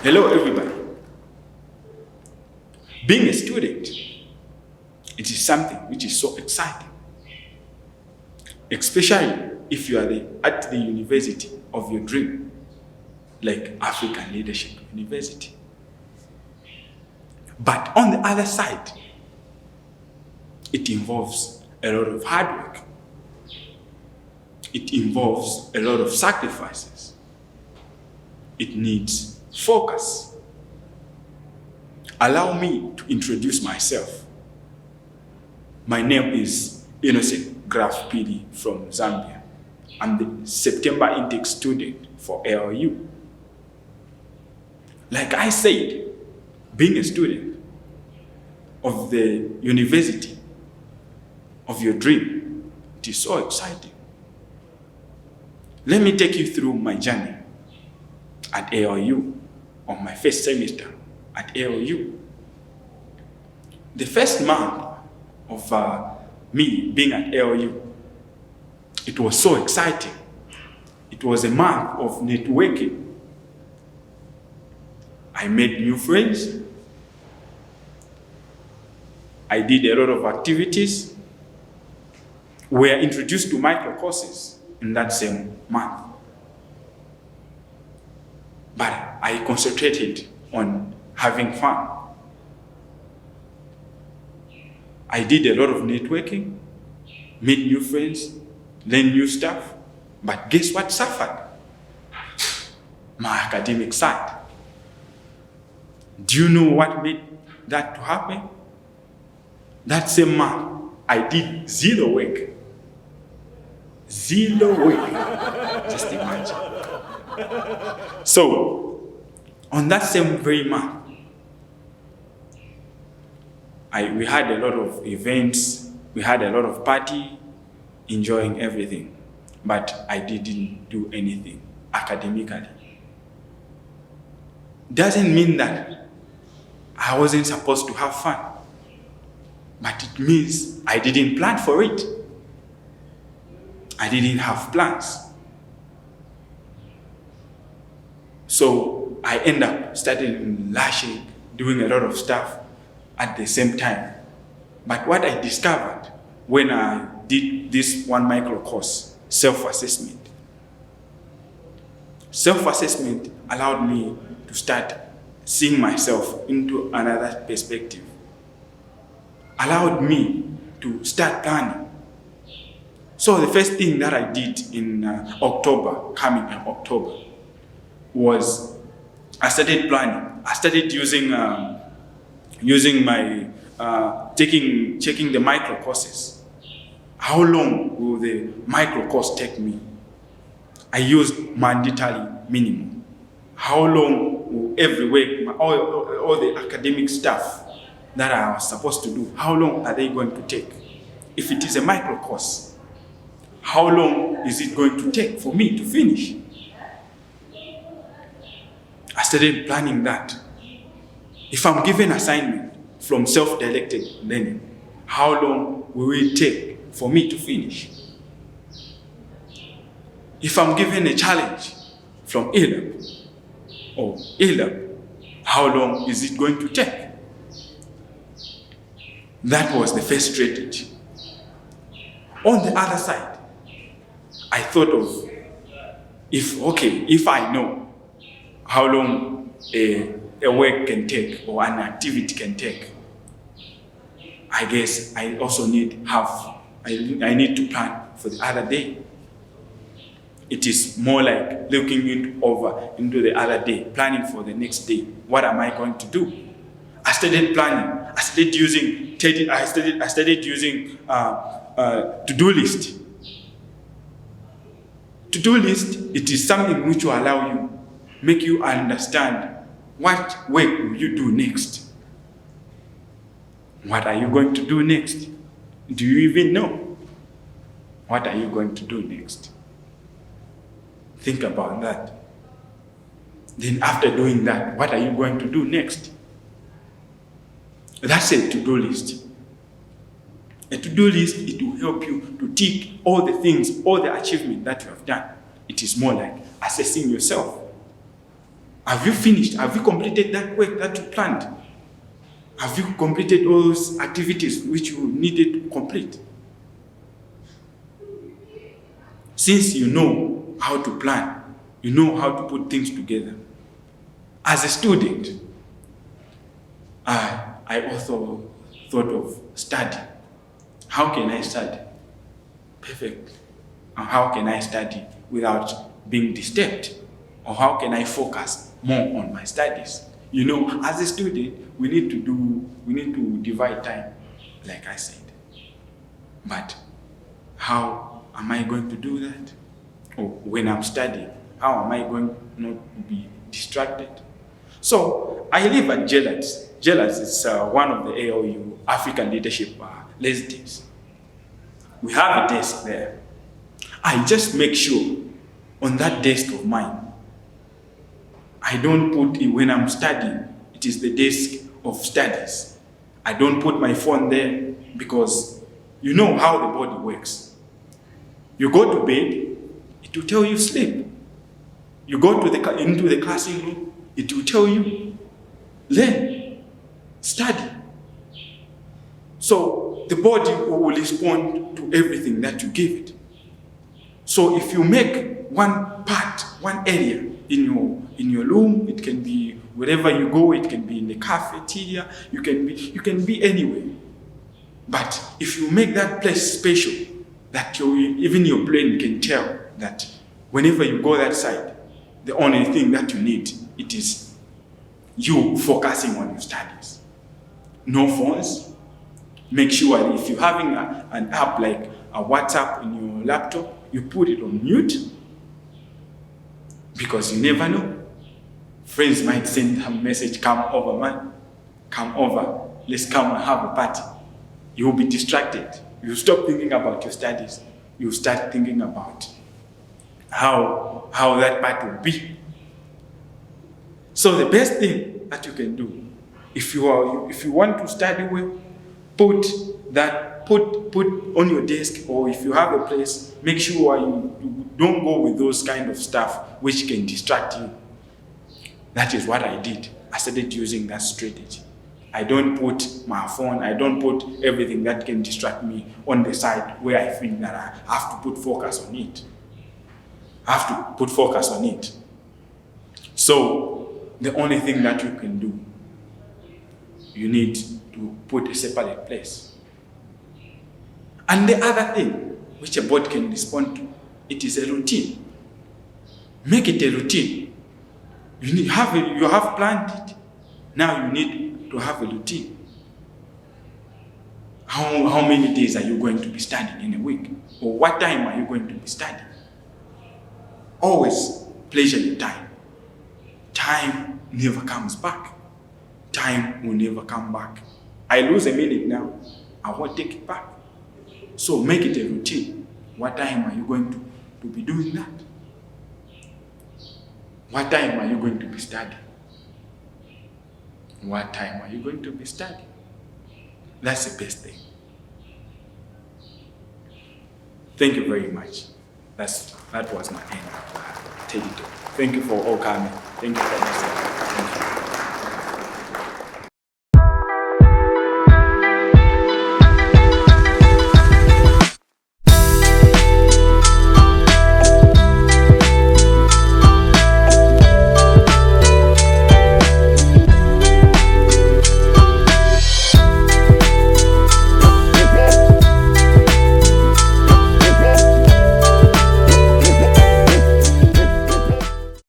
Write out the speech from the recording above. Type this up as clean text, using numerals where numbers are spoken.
Hello, everybody. Being a student, it is something which is so exciting, especially if you are at the university of your dream, like African Leadership University. But on the other side, it involves a lot of hard work. It involves a lot of sacrifices. It needs focus. Allow me to introduce myself. My name is Innocent Graf PD from Zambia. I'm the September intake student for ALU. Like I said, being a student of the university of your dream, it is so exciting. Let me take you through my journey at ALU on my first semester at ALU. The first month of me being at ALU, it was so exciting. It was a month of networking. I made new friends. I did a lot of activities. We were introduced to micro courses in that same month. But I concentrated on having fun. I did a lot of networking, made new friends, learned new stuff. But guess what suffered? My academic side. Do you know what made that to happen? That same month, I did zero work. Zero work. Just imagine. So, on that same very month, we had a lot of events, we had a lot of party, enjoying everything. But I didn't do anything academically. Doesn't mean that I wasn't supposed to have fun. But it means I didn't plan for it. I didn't have plans. So I end up starting lashing, doing a lot of stuff at the same time. But what I discovered when I did this one micro course, self-assessment. Self-assessment allowed me to start seeing myself into another perspective. Allowed me to start planning. So the first thing that I did in coming in October, was I started planning. I started using my checking the micro courses. How long will the micro course take me? I used mandatory minimum. How long will every week all the academic stuff that I was supposed to do, how long are they going to take? If it is a micro course, how long is it going to take for me to finish? I started planning that. If I'm given assignment from self-directed learning, how long will it take for me to finish? If I'm given a challenge from ELAB or ELAB, how long is it going to take? That was the first strategy. On the other side, I thought of, if I know how long a work can take or an activity can take, I guess I also need I need to plan for the other day. It is more like looking into the other day, planning for the next day. What am I going to do? I started planning. I started using to-do list. To-do list, it is something which will allow you, make you understand what work will you do next. What are you going to do next? Do you even know? What are you going to do next? Think about that. Then after doing that, what are you going to do next? That's a to-do list. A to-do list, it will help you to tick all the things, all the achievements that you have done. It is more like assessing yourself. Have you finished? Have you completed that work that you planned? Have you completed all those activities which you needed to complete? Since you know how to plan, you know how to put things together. As a student, I also thought of study. How can I study? Perfect. And how can I study without being disturbed? Or how can I focus more on my studies? You know, as a student, we need to divide time, like I said. But how am I going to do that? Or when I'm studying, how am I going not to be distracted? So I live at JELATS. JELATS is one of the AOU African Leadership Residents. We have a desk there. I just make sure on that desk of mine, I don't put it when I'm studying. It is the desk of studies. I don't put my phone there because you know how the body works. You go to bed, it will tell you sleep. You go to into the classroom, it will tell you learn, study. So the body will respond to everything that you give it. So if you make one part, one area in your room, it can be wherever you go, it can be in the cafeteria, you can be anywhere. But if you make that place special, that even your brain can tell that whenever you go that side, the only thing that you need, it is you focusing on your studies. No phones. Make sure if you're having an app like a WhatsApp in your laptop, you put it on mute, because you never know. Friends might send a message, come over, man. Come over. Let's come and have a party. You will be distracted. You stop thinking about your studies. You start thinking about how that party will be. So the best thing that you can do, if you want to study well, put on your desk, or if you have a place, make sure you don't go with those kind of stuff which can distract you. That is what I did. I started using that strategy. I don't put my phone, I don't put everything that can distract me on the side where I think that I have to put focus on it. So the only thing that you can do, you need to put a separate place. And the other thing which a board can respond to, it is a routine. Make it a routine. You have planned it. Now you need to have a routine. How many days are you going to be studying in a week? Or what time are you going to be studying? Always pleasure your time. Time never comes back. Time will never come back. I lose a minute now, I won't take it back. So make it a routine. What time are you going to be doing that? What time are you going to be studying? What time are you going to be studying? That's the best thing. Thank you very much. That was my end. Thank you for all coming. Thank you for listening.